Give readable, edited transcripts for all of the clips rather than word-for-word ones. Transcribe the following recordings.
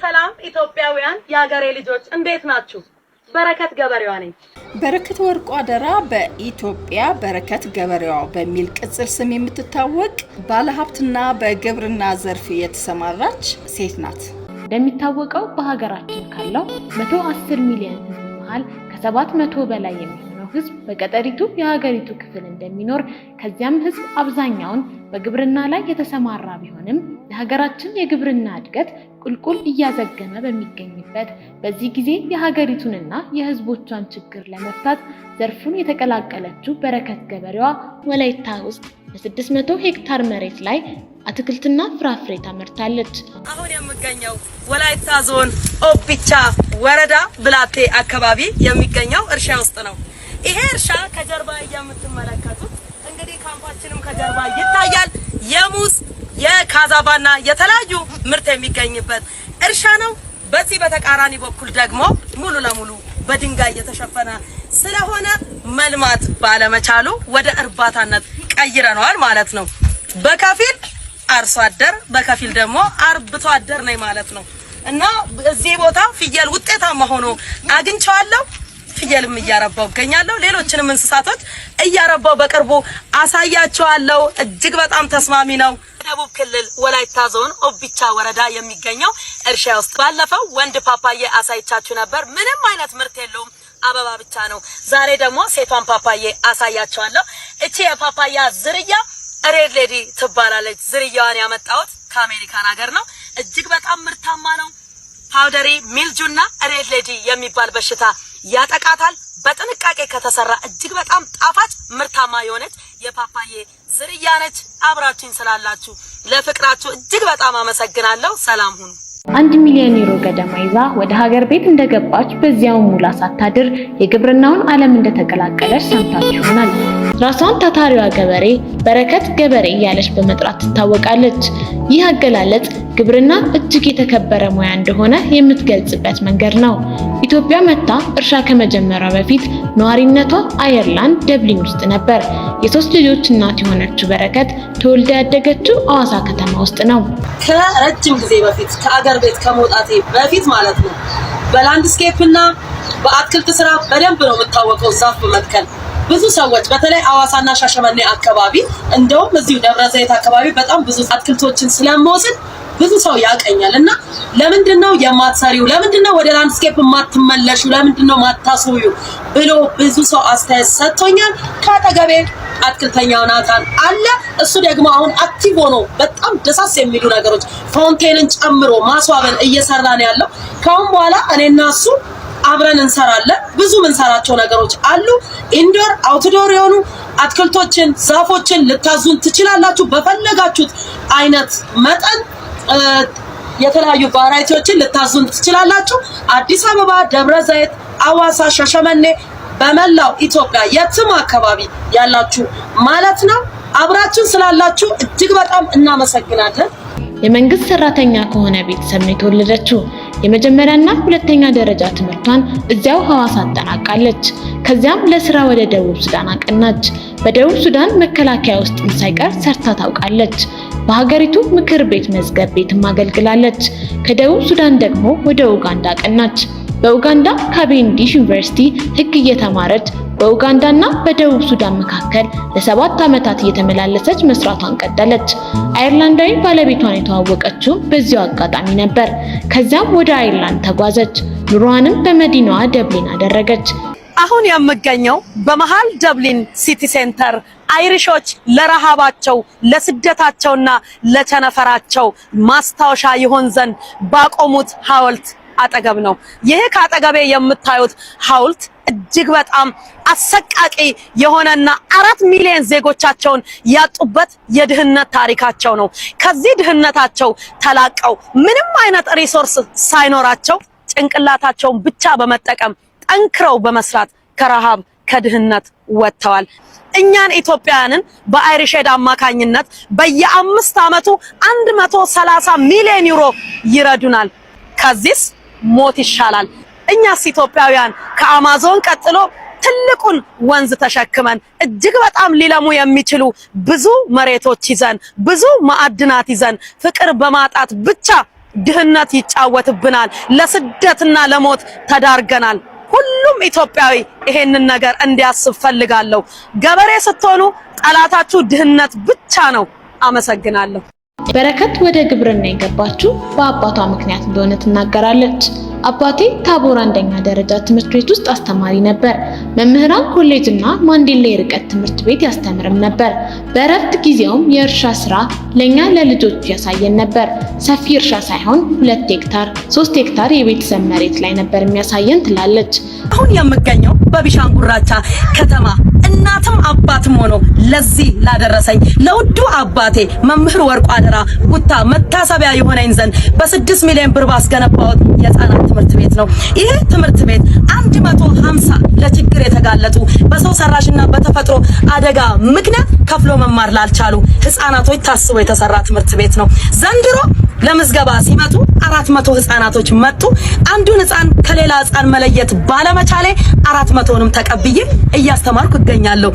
ሰላም ኢትዮጵያውያን ያገሬ ልጆች እንዴት ናችሁ? በረከት ገበሬዋ ነኝ። በረከት ወርቁ አደራ በኢትዮጵያ በረከት ገበሬዋ በሚል ቅጽል ስም የምትታወቅ ባለሀብትና በግብርና ዘርፍ የተሰማራች ሴት ናት። እንደሚታወቀው በሀገራችን ካለው 110 ሚሊዮን ህዝብ መሃል ከ700 በላይ የሚሆነው ህዝብ በገጠሪቱ የሀገሪቱ ክፍል እንደሚኖር ከዚያም ህዝብ አብዛኛውን በግብርና ላይ የተሰማራ ቢሆንም የሀገራችን የግብርና እድገት ቁልቁል እያዘገመ በሚገኝበት በዚህ ጊዜ የሀገሪቱንና የህዝቦቿን ችግር ለመፍታት ዘርፉን የተቀላቀለችው በረከት ገበሬዋ ወላይታ ውስጥ በ600 ሄክታር መሬት ላይ አትክልትና ፍራፍሬ ታመርታለች። አሁን የምገኘው ወላይታ ዞን ኦቢቻ ወረዳ ብላቴ አካባቢ የሚገኘው እርሻ ውስጥ ነው። ይሄ እርሻ ከጀርባ የምትመለከቱት እንግዲህ ካምፓችንም ከጀርባ ይታያል። የሙዝ የካዛባና የተለያዩ ምርት የሚገኝበት እርሻ ነው። በዚህ በተቃራኒ በኩል ደግሞ ሙሉ ለሙሉ በድንጋይ የተሸፈነ ስለሆነ መልማት ባለመቻሉ ወደ እርባታነት ቀይረናል ማለት ነው። በከፊል አርሶ አደር በከፊል ደግሞ አርብቶ አደር ነኝ ማለት ነው። እና እዚህ ቦታ ፍየል ውጤታማ ሆኖ አግኝቻለሁ። ፍየልም እያረባው እገኛለሁ። ሌሎችንም እንስሳቶች እያረባው በቅርቡ አሳያቸዋለሁ። እጅግ በጣም ተስማሚ ነው። ደቡብ ክልል ወላይታ ዞን ኦቢቻ ወረዳ የሚገኘው እርሻ ውስጥ ባለፈው ወንድ ፓፓዬ አሳይቻችሁ ነበር። ምንም አይነት ምርት የለውም፣ አበባ ብቻ ነው። ዛሬ ደግሞ ሴቷን ፓፓዬ አሳያቸዋለሁ። እቺ የፓፓያ ዝርያ ሬድ ሌዲ ትባላለች። ዝርያዋን ያመጣሁት ከአሜሪካን ሀገር ነው። እጅግ በጣም ምርታማ ነው። ፓውደሪ ሚልጁና ሬድ ሌዲ የሚባል በሽታ ያጠቃታል። በጥንቃቄ ከተሰራ እጅግ በጣም ጣፋጭ ምርታማ የሆነች የፓፓዬ ዝርያ ነች። አብራችሁኝ ስላላችሁ ለፍቅራችሁ እጅግ በጣም አመሰግናለሁ። ሰላም ሁኑ። 1 ሚሊዮን ዩሮ ገደማ ይዛ ወደ ሀገር ቤት እንደገባች በዚያው ሙላ ሳታድር የግብርናውን ዓለም እንደተቀላቀለች ሰምታችሁ ይሆናል። ራሷን ታታሪዋ ገበሬ በረከት ገበሬ እያለች በመጥራት ትታወቃለች። ይህ አገላለጽ ግብርና እጅግ የተከበረ ሙያ እንደሆነ የምትገልጽበት መንገድ ነው። ኢትዮጵያ መታ እርሻ ከመጀመሯ በፊት ነዋሪነቷ አየርላንድ ደብሊን ውስጥ ነበር። የሶስት ልጆች እናት የሆነችው በረከት ተወልዳ ያደገችው አዋሳ ከተማ ውስጥ ነው። ከረጅም ጊዜ በፊት ከአገር ቤት ከመውጣቴ በፊት ማለት ነው በላንድስኬፕና በአትክልት ስራ በደንብ ነው የምታወቀው። ዛፍ በመትከል ብዙ ሰዎች በተለይ አዋሳና ሻሸመኔ አካባቢ እንደውም እዚሁ ደብረ ዘይት አካባቢ በጣም ብዙ አትክልቶችን ስለምወስድ ብዙ ሰው ያቀኛልና ለምንድነው የማትሰሪው? ለምንድነው ወደ ላንድስኬፕ የማትመለሹ? ለምንድነው ማታስውዩ ብሎ ብዙ ሰው አስተያየት ሰጥቶኛል። ካጠገቤ አትክልተኛው ናታን አለ። እሱ ደግሞ አሁን አክቲቭ ሆኖ በጣም ደሳስ የሚሉ ነገሮች ፋውንቴንን ጨምሮ ማስዋብን እየሰራ ነው ያለው። ካሁን በኋላ እኔና እሱ አብረን እንሰራለን። ብዙ ምንሰራቸው ነገሮች አሉ። ኢንዶር አውትዶር የሆኑ አትክልቶችን ዛፎችን ልታዙን ትችላላችሁ። በፈለጋችሁት አይነት መጠን የተለያዩ ቫራይቲዎችን ልታዙን ትችላላችሁ። አዲስ አበባ፣ ደብረ ዘይት፣ አዋሳ፣ ሻሸመኔ በመላው ኢትዮጵያ የትም አካባቢ ያላችሁ ማለት ነው አብራችሁን ስላላችሁ እጅግ በጣም እናመሰግናለን። የመንግስት ሰራተኛ ከሆነ ቤተሰብ ነው የተወለደችው። የመጀመሪያና ሁለተኛ ደረጃ ትምህርቷን እዚያው ሐዋሳ አጠናቃለች። ከዚያም ለስራ ወደ ደቡብ ሱዳን አቀናች። በደቡብ ሱዳን መከላከያ ውስጥ ሳይቀር ሰርታ ታውቃለች። በሀገሪቱ ምክር ቤት መዝገብ ቤትም አገልግላለች። ከደቡብ ሱዳን ደግሞ ወደ ኡጋንዳ አቀናች። በኡጋንዳ ካቬንዲሽ ዩኒቨርሲቲ ሕግ እየተማረች በኡጋንዳና በደቡብ ሱዳን መካከል ለ7 ዓመታት እየተመላለሰች መስራቷን ቀጠለች። አየርላንዳዊ ባለቤቷን የተዋወቀችው በዚያው አጋጣሚ ነበር። ከዚያም ወደ አየርላንድ ተጓዘች። ኑሯንም በመዲናዋ ደብሊን አደረገች። አሁን የምገኘው በመሃል ደብሊን ሲቲ ሴንተር አይሪሾች ለረሃባቸው ለስደታቸውና ለቸነፈራቸው ማስታወሻ ይሆን ዘንድ ባቆሙት ሐውልት አጠገብ ነው። ይሄ ካጠገቤ የምታዩት ሐውልት እጅግ በጣም አሰቃቂ የሆነና 4 ሚሊዮን ዜጎቻቸውን ያጡበት የድህነት ታሪካቸው ነው። ከዚህ ድህነታቸው ተላቀው ምንም አይነት ሪሶርስ ሳይኖራቸው ጭንቅላታቸውን ብቻ በመጠቀም ጠንክረው በመስራት ከረሃብ ከድህነት ወጥተዋል። እኛን ኢትዮጵያውያንን በአይሪሼድ አማካኝነት በየ5 ዓመቱ 130 ሚሊዮን ዩሮ ይረዱናል። ከዚህስ ሞት ይሻላል። እኛስ ኢትዮጵያውያን ከአማዞን ቀጥሎ ትልቁን ወንዝ ተሸክመን እጅግ በጣም ሊለሙ የሚችሉ ብዙ መሬቶች ይዘን ብዙ ማዕድናት ይዘን ፍቅር በማጣት ብቻ ድህነት ይጫወትብናል። ለስደትና ለሞት ተዳርገናል። ሁሉም ኢትዮጵያዊ ይሄንን ነገር እንዲያስብ ፈልጋለሁ። ገበሬ ስትሆኑ ጠላታችሁ ድህነት ብቻ ነው። አመሰግናለሁ። በረከት ወደ ግብርና የገባችው በአባቷ ምክንያት እንደሆነ ትናገራለች። አባቴ ታቦር አንደኛ ደረጃ ትምህርት ቤት ውስጥ አስተማሪ ነበር። መምህራን ኮሌጅና ማንዴላ የርቀት ትምህርት ቤት ያስተምርም ነበር። በእረፍት ጊዜውም የእርሻ ስራ ለኛ ለልጆቹ ያሳየን ነበር። ሰፊ እርሻ ሳይሆን 2 ሄክታር 3 ሄክታር የቤተሰብ መሬት ላይ ነበር የሚያሳየን ትላለች። አሁን የምገኘው በቢሻንጉራቻ ከተማ እናትም አባትም ሆኖ ለዚህ ላደረሰኝ ለውዱ አባቴ መምህር ወርቁ አደራ ጉታ መታሰቢያ የሆነኝ ዘንድ በ6 ሚሊዮን ብር ባስገነባሁት የህፃናት ትምህርት ቤት ነው። ይሄ ትምህርት ቤት 150 ለችግር የተጋለጡ በሰው ሰራሽና በተፈጥሮ አደጋ ምክንያት ከፍሎ መማር ላልቻሉ ህፃናቶች ታስቦ የተሰራ ትምህርት ቤት ነው። ዘንድሮ ለምዝገባ ሲመጡ 400 ህፃናቶች መጡ። አንዱን ህፃን ከሌላ ህፃን መለየት ባለመቻሌ 400ንም ተቀብዬ እያስተማርኩ እገኛለሁ።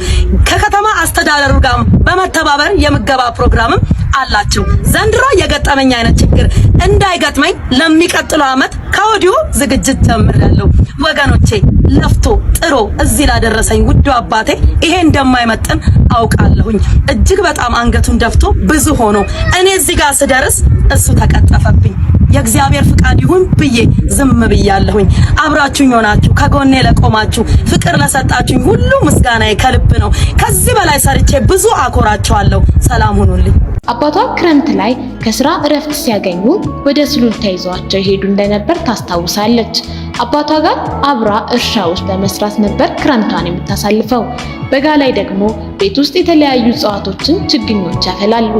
ከከተማ አስተዳደሩ ጋር በመተባበር የምገባ ፕሮግራምም አላቸው። ዘንድሮ የገጠመኝ አይነት ችግር እንዳይገጥመኝ ለሚቀጥለው አመት ከወዲሁ ዝግጅት ጀምሬያለሁ። ወገኖቼ ለፍቶ ጥሮ እዚህ ላደረሰኝ ውዱ አባቴ ይሄ እንደማይመጥን አውቃለሁኝ። እጅግ በጣም አንገቱን ደፍቶ ብዙ ሆኖ እኔ እዚህ ጋር ስደርስ እሱ ተቀጠፈብኝ። የእግዚአብሔር ፍቃድ ይሁን ብዬ ዝም ብያለሁኝ። አብራችሁኝ ሆናችሁ ከጎኔ ለቆማችሁ ፍቅር ለሰጣችሁኝ ሁሉ ምስጋናዬ ከልብ ነው። ከዚህ በላይ ሰርቼ ብዙ አኮራቸዋለሁ። ሰላም ሁኑልኝ። አባቷ ክረምት ላይ ከስራ እረፍት ሲያገኙ ወደ ሱሉልታ ይዘዋቸው ይሄዱ እንደነበር ታስታውሳለች። አባቷ ጋር አብራ እርሻ ውስጥ በመስራት ነበር ክረምቷን የምታሳልፈው። በጋ ላይ ደግሞ ቤት ውስጥ የተለያዩ እጽዋቶችን ችግኞች ያፈላሉ።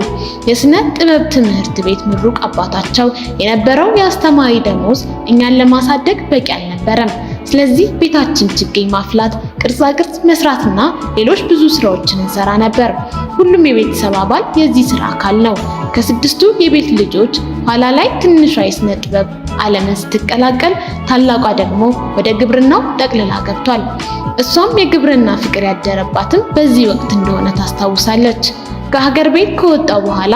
የስነ ጥበብ ትምህርት ቤት ምሩቅ አባታቸው የነበረው የአስተማሪ ደሞዝ እኛን ለማሳደግ በቂ አልነበረም። ስለዚህ ቤታችን ችግኝ ማፍላት፣ ቅርጻ ቅርጽ መስራትና ሌሎች ብዙ ስራዎችን እንሰራ ነበር። ሁሉም የቤተሰብ አባል የዚህ ስራ አካል ነው። ከ6ቱ የቤት ልጆች ኋላ ላይ ትንሿ የስነ ጥበብ ዓለምን ስትቀላቀል፣ ታላቋ ደግሞ ወደ ግብርናው ጠቅልላ ገብቷል። እሷም የግብርና ፍቅር ያደረባትም በዚህ ወቅት እንደሆነ ታስታውሳለች። ከሀገር ቤት ከወጣው በኋላ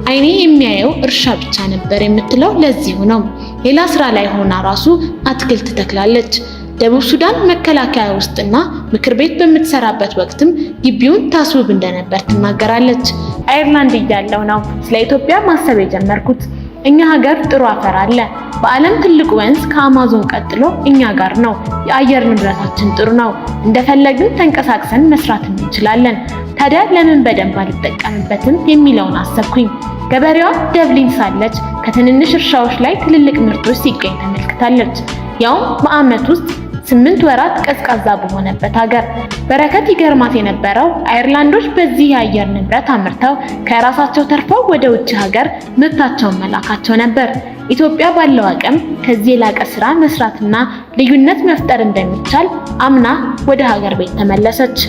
አይኔ የሚያየው እርሻ ብቻ ነበር የምትለው ለዚሁ ነው። ሌላ ስራ ላይ ሆና ራሱ አትክልት ተክላለች። ደቡብ ሱዳን መከላከያ ውስጥና ምክር ቤት በምትሰራበት ወቅትም ግቢውን ታስውብ እንደነበር ትናገራለች። አየርላንድ እያለሁ ነው ስለ ኢትዮጵያ ማሰብ የጀመርኩት። እኛ ሀገር ጥሩ አፈር አለ። በዓለም ትልቁ ወንዝ ከአማዞን ቀጥሎ እኛ ጋር ነው። የአየር ንብረታችን ጥሩ ነው። እንደፈለግን ተንቀሳቅሰን መስራት እንችላለን። ታዲያ ለምን በደንብ አልጠቀምበትም የሚለውን አሰብኩኝ። ገበሬዋ ደብሊን ሳለች ከትንንሽ እርሻዎች ላይ ትልልቅ ምርቶች ሲገኝ ተመልክታለች። ያውም በአመት ውስጥ 8 ወራት ቀዝቃዛ በሆነበት ሀገር። በረከት ይገርማት የነበረው አየርላንዶች በዚህ የአየር ንብረት አምርተው ከራሳቸው ተርፈው ወደ ውጭ ሀገር ምርታቸውን መላካቸው ነበር። ኢትዮጵያ ባለው አቅም ከዚህ የላቀ ስራ መስራትና ልዩነት መፍጠር እንደሚቻል አምና ወደ ሀገር ቤት ተመለሰች።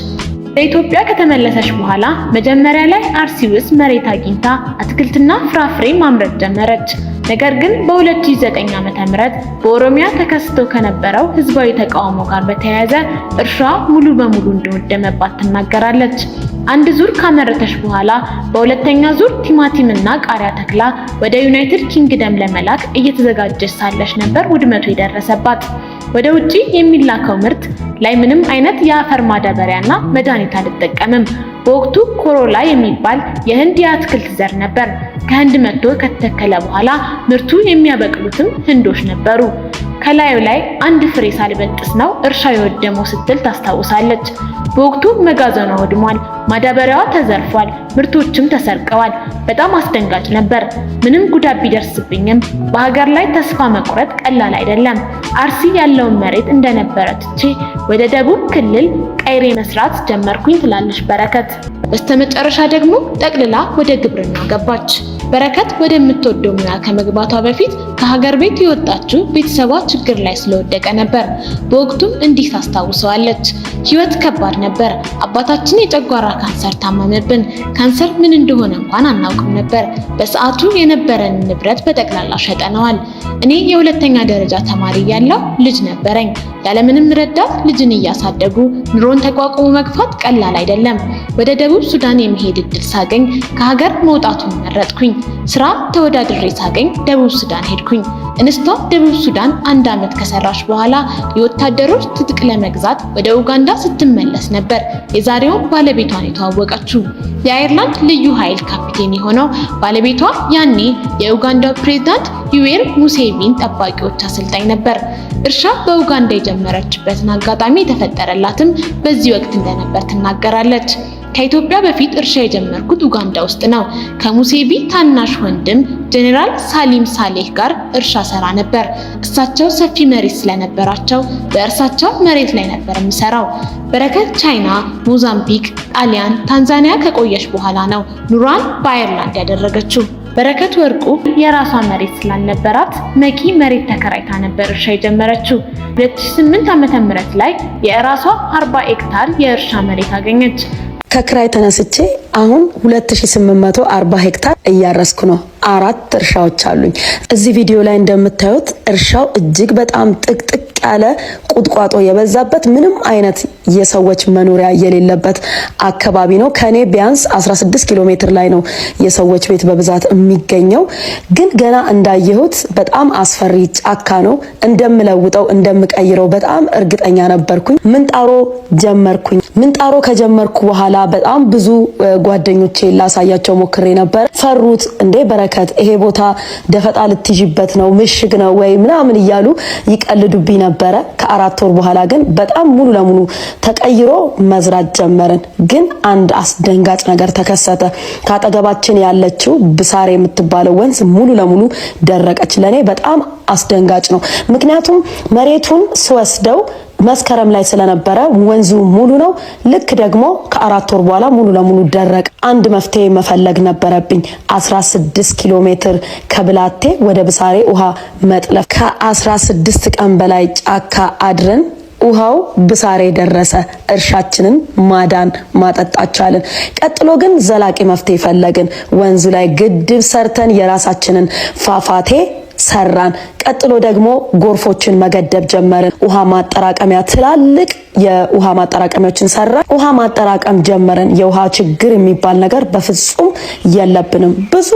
በኢትዮጵያ ከተመለሰች በኋላ መጀመሪያ ላይ አርሲ ውስጥ መሬት አግኝታ አትክልትና ፍራፍሬ ማምረት ጀመረች። ነገር ግን በ2009 ዓ.ም በኦሮሚያ ተከስቶ ከነበረው ህዝባዊ ተቃውሞ ጋር በተያያዘ እርሻ ሙሉ በሙሉ እንደወደመባት ትናገራለች። አንድ ዙር ካመረተች በኋላ በሁለተኛ ዙር ቲማቲምና ቃሪያ ተክላ ወደ ዩናይትድ ኪንግደም ለመላክ እየተዘጋጀች ሳለች ነበር ውድመቱ የደረሰባት። ወደ ውጪ የሚላከው ምርት ላይ ምንም አይነት የአፈር ማዳበሪያና መድኃኒት አልተጠቀምም። በወቅቱ ኮሮላ የሚባል የህንድ የአትክልት ዘር ነበር። ከህንድ መጥቶ ከተተከለ በኋላ ምርቱ የሚያበቅሉትም ህንዶች ነበሩ። ከላዩ ላይ አንድ ፍሬ ሳልበጥስ ነው እርሻው የወደመው ስትል ታስታውሳለች። በወቅቱ መጋዘኗ ወድሟል፣ ማዳበሪያዋ ተዘርፏል፣ ምርቶችም ተሰርቀዋል። በጣም አስደንጋጭ ነበር። ምንም ጉዳት ቢደርስብኝም በሀገር ላይ ተስፋ መቁረጥ ቀላል አይደለም። አርሲ ያለውን መሬት እንደነበረ ትቼ ወደ ደቡብ ክልል ቀይሬ መስራት ጀመርኩኝ ትላለች በረከት። በስተመጨረሻ ደግሞ ጠቅልላ ወደ ግብርና ገባች። በረከት ወደምትወደው ሙያ ከመግባቷ በፊት ከሀገር ቤት የወጣችው ቤተሰቧ ችግር ላይ ስለወደቀ ነበር። በወቅቱም እንዲህ ታስታውሰዋለች። ህይወት ከባድ ነበር። አባታችን የጨጓራ ካንሰር ታመመብን። ካንሰር ምን እንደሆነ እንኳን አናውቅም ነበር። በሰዓቱ የነበረን ንብረት በጠቅላላ ሸጠነዋል። እኔ የሁለተኛ ደረጃ ተማሪ ያለው ልጅ ነበረኝ። ያለምንም ረዳት ልጅን እያሳደጉ ኑሮን ተቋቁሞ መግፋት ቀላል አይደለም። ወደ ደቡብ ሱዳን የመሄድ እድል ሳገኝ ከሀገር መውጣቱን መረጥኩኝ። ስራ ተወዳድሬ ሳገኝ ደቡብ ሱዳን ሄድኩኝ። እንስቷ ደቡብ ሱዳን 1 ዓመት ከሰራች በኋላ የወታደሮች ትጥቅ ለመግዛት ወደ ኡጋንዳ ስትመለስ ነበር የዛሬውን ባለቤቷን የተዋወቀችው። የአየርላንድ ልዩ ኃይል ካፒቴን የሆነው ባለቤቷ ያኔ የኡጋንዳው ፕሬዝዳንት ዩዌሪ ሙሴቪኒ ጠባቂዎች አሰልጣኝ ነበር። እርሻ በኡጋንዳ የጀመረችበትን አጋጣሚ የተፈጠረላትም በዚህ ወቅት እንደነበር ትናገራለች። ከኢትዮጵያ በፊት እርሻ የጀመርኩት ኡጋንዳ ውስጥ ነው። ከሙሴቪኒ ታናሽ ወንድም ጄኔራል ሳሊም ሳሌህ ጋር እርሻ ሰራ ነበር። እሳቸው ሰፊ መሬት ስለነበራቸው በእርሳቸው መሬት ላይ ነበር የምሰራው። በረከት ቻይና፣ ሞዛምቢክ፣ ጣሊያን፣ ታንዛኒያ ከቆየች በኋላ ነው ኑሯን በአየርላንድ ያደረገችው። በረከት ወርቁ የራሷ መሬት ስላልነበራት መቂ መሬት ተከራይታ ነበር እርሻ የጀመረችው። 2008 ዓ.ም ላይ የራሷ 40 ሄክታር የእርሻ መሬት አገኘች። ከክራይ ተነስቼ አሁን 2840 ሄክታር እያረስኩ ነው። 4 እርሻዎች አሉኝ። እዚህ ቪዲዮ ላይ እንደምታዩት እርሻው እጅግ በጣም ጥቅጥቅ ያለ ቁጥቋጦ የበዛበት ምንም አይነት የሰዎች መኖሪያ የሌለበት አካባቢ ነው። ከኔ ቢያንስ 16 ኪሎ ሜትር ላይ ነው የሰዎች ቤት በብዛት የሚገኘው። ግን ገና እንዳየሁት በጣም አስፈሪ ጫካ ነው። እንደምለውጠው እንደምቀይረው በጣም እርግጠኛ ነበርኩኝ። ምንጣሮ ጀመርኩኝ። ምንጣሮ ከጀመርኩ በኋላ በጣም ብዙ ጓደኞቼ ላሳያቸው ሞክሬ ነበር። ፈሩት። እንዴ በረከት ይሄ ቦታ ደፈጣ ልትይዥበት ነው ምሽግ ነው ወይ ምናምን እያሉ ይቀልዱብኝ ነበረ። ከ4 ወር በኋላ ግን በጣም ሙሉ ለሙሉ ተቀይሮ መዝራት ጀመርን። ግን አንድ አስደንጋጭ ነገር ተከሰተ። ካጠገባችን ያለችው ብሳሬ የምትባለው ወንዝ ሙሉ ለሙሉ ደረቀች። ለኔ በጣም አስደንጋጭ ነው። ምክንያቱም መሬቱን ስወስደው መስከረም ላይ ስለነበረ ወንዙ ሙሉ ነው። ልክ ደግሞ ከ4 ወር በኋላ ሙሉ ለሙሉ ደረቀ። አንድ መፍትሄ መፈለግ ነበረብኝ። 16 ኪሎ ሜትር ከብላቴ ወደ ብሳሬ ውሃ መጥለፍ። ከ16 ቀን በላይ ጫካ አድረን ውሃው ብሳሬ ደረሰ። እርሻችንን ማዳን ማጠጣት ቻልን። ቀጥሎ ግን ዘላቂ መፍትሄ ፈለግን። ወንዙ ላይ ግድብ ሰርተን የራሳችንን ፏፏቴ ሰራን። ቀጥሎ ደግሞ ጎርፎችን መገደብ ጀመርን። ውሃ ማጠራቀሚያ ትላልቅ የውሃ ማጠራቀሚያዎችን ሰራን። ውሃ ማጠራቀም ጀመርን። የውሃ ችግር የሚባል ነገር በፍጹም የለብንም። ብዙ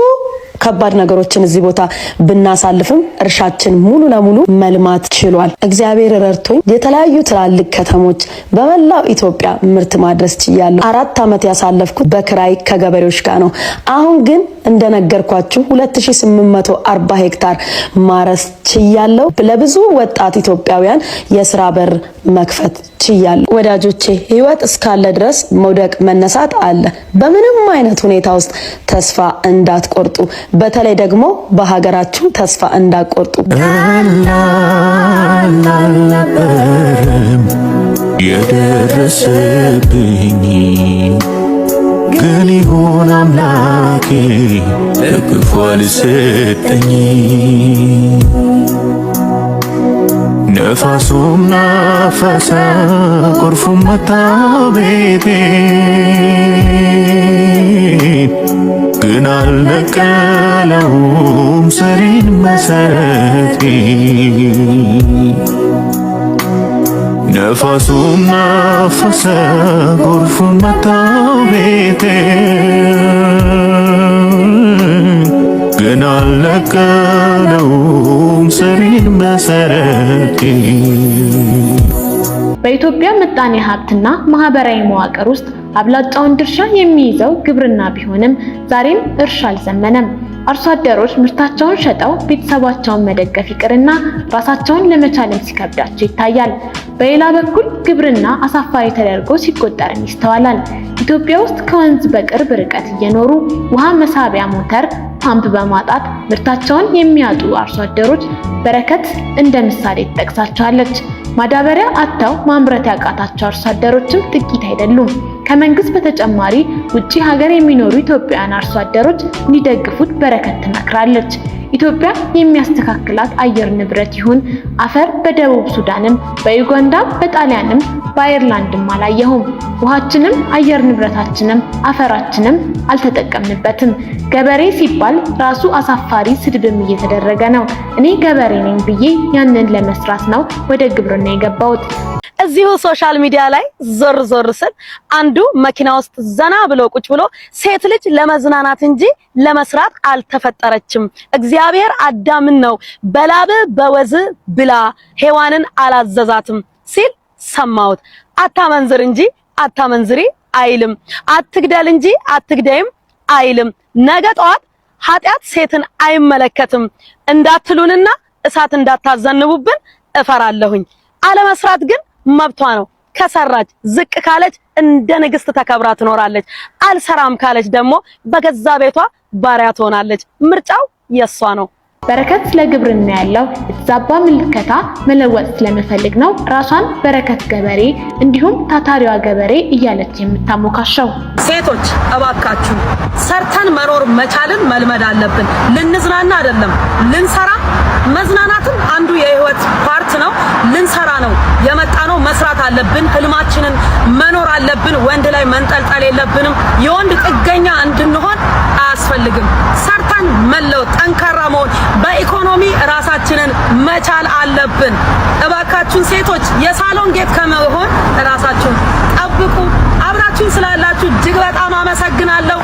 ከባድ ነገሮችን እዚህ ቦታ ብናሳልፍም እርሻችን ሙሉ ለሙሉ መልማት ችሏል። እግዚአብሔር ረድቶኝ የተለያዩ ትላልቅ ከተሞች በመላው ኢትዮጵያ ምርት ማድረስ ችያለሁ። 4 ዓመት ያሳለፍኩት በክራይ ከገበሬዎች ጋር ነው። አሁን ግን እንደነገርኳችሁ 2840 ሄክታር ማረስ ችያለሁ። ለብዙ ወጣት ኢትዮጵያውያን የስራ በር መክፈት ችያለሁ። ወዳጆቼ ህይወት እስካለ ድረስ መውደቅ መነሳት አለ። በምንም አይነት ሁኔታ ውስጥ ተስፋ እንዳትቆርጡ፣ በተለይ ደግሞ በሀገራችሁ ተስፋ እንዳትቆርጡ። የደረሰብኝ ግን ይሁን አምላኬ ለክፉ አልሰጠኝ። ነፋሱም ናፈሰ ጎርፉም መታ ቤቴን ግን አልነቀለውም ሰሪን መሰረቴን። ነፋሱም ናፈሰ ጎርፉም መታ ቤቴን ግን አልነቀለውም ሰሪን መሰረቴን። በኢትዮጵያ ምጣኔ ሀብትና ማህበራዊ መዋቅር ውስጥ አብላጫውን ድርሻ የሚይዘው ግብርና ቢሆንም ዛሬም እርሻ አልዘመነም። አርሶ አደሮች ምርታቸውን ሸጠው ቤተሰባቸውን መደገፍ ይቅርና ራሳቸውን ለመቻልም ሲከብዳቸው ይታያል። በሌላ በኩል ግብርና አሳፋሪ ተደርጎ ሲቆጠርም ይስተዋላል። ኢትዮጵያ ውስጥ ከወንዝ በቅርብ ርቀት እየኖሩ ውሃ መሳቢያ ሞተር ፓምፕ በማጣት ምርታቸውን የሚያጡ አርሶ አደሮች በረከት እንደ ምሳሌ ትጠቅሳቸዋለች። ማዳበሪያ አጥተው ማምረት ያቃታቸው አርሶ አደሮችም ጥቂት አይደሉም። ከመንግስት በተጨማሪ ውጪ ሀገር የሚኖሩ ኢትዮጵያውያን አርሶ አደሮች እንዲደግፉት በረከት ትመክራለች። ኢትዮጵያ የሚያስተካክላት አየር ንብረት ይሁን አፈር በደቡብ ሱዳንም በዩጋንዳም በጣሊያንም በአየርላንድም አላየሁም። ውሃችንም አየር ንብረታችንም አፈራችንም አልተጠቀምንበትም። ገበሬ ሲባል ራሱ አሳፋሪ ስድብም እየተደረገ ነው። እኔ ገበሬ ነኝ ብዬ ያንን ለመስራት ነው ወደ ግብርና የገባሁት። እዚሁ ሶሻል ሚዲያ ላይ ዞር ስል አንዱ መኪና ውስጥ ዘና ብሎ ቁጭ ብሎ ሴት ልጅ ለመዝናናት እንጂ ለመስራት አልተፈጠረችም፣ እግዚአብሔር አዳምን ነው በላብ በወዝ ብላ ሔዋንን አላዘዛትም ሲል ሰማሁት። አታመንዝር እንጂ አታመንዝሪ አይልም፣ አትግደል እንጂ አትግደይም አይልም። ነገ ጠዋት ኃጢአት ሴትን አይመለከትም እንዳትሉንና እሳት እንዳታዘንቡብን እፈራለሁኝ። አለመስራት ግን መብቷ ነው። ከሰራች ዝቅ ካለች እንደ ንግስት ተከብራ ትኖራለች። አልሰራም ካለች ደግሞ በገዛ ቤቷ ባሪያ ትሆናለች። ምርጫው የሷ ነው። በረከት ለግብርና ያለው የተዛባ ምልከታ መለወጥ ስለመፈልግ ነው ራሷን በረከት ገበሬ እንዲሁም ታታሪዋ ገበሬ እያለች የምታሞካሸው። ሴቶች እባካችሁ ሰርተን መኖር መቻልን መልመድ አለብን። ልንዝናና አይደለም ልንሰራ። መዝናናትም አንዱ የህይወት ፓርት ነው። ልንሰራ ነው የመጣነው። መስራት አለብን። ህልማችንን መኖር አለብን። ወንድ ላይ መንጠልጠል የለብንም። የወንድ ጥገኛ እንድንሆን አያስፈልግም። ሰርተን መለወጥ፣ ጠንካራ መሆን፣ በኢኮኖሚ ራሳችንን መቻል አለብን። እባካችሁን ሴቶች የሳሎን ጌጥ ከመሆን ራሳችሁን ጠብቁ። አብራችሁን ስላላችሁ እጅግ በጣም አመሰግናለሁ።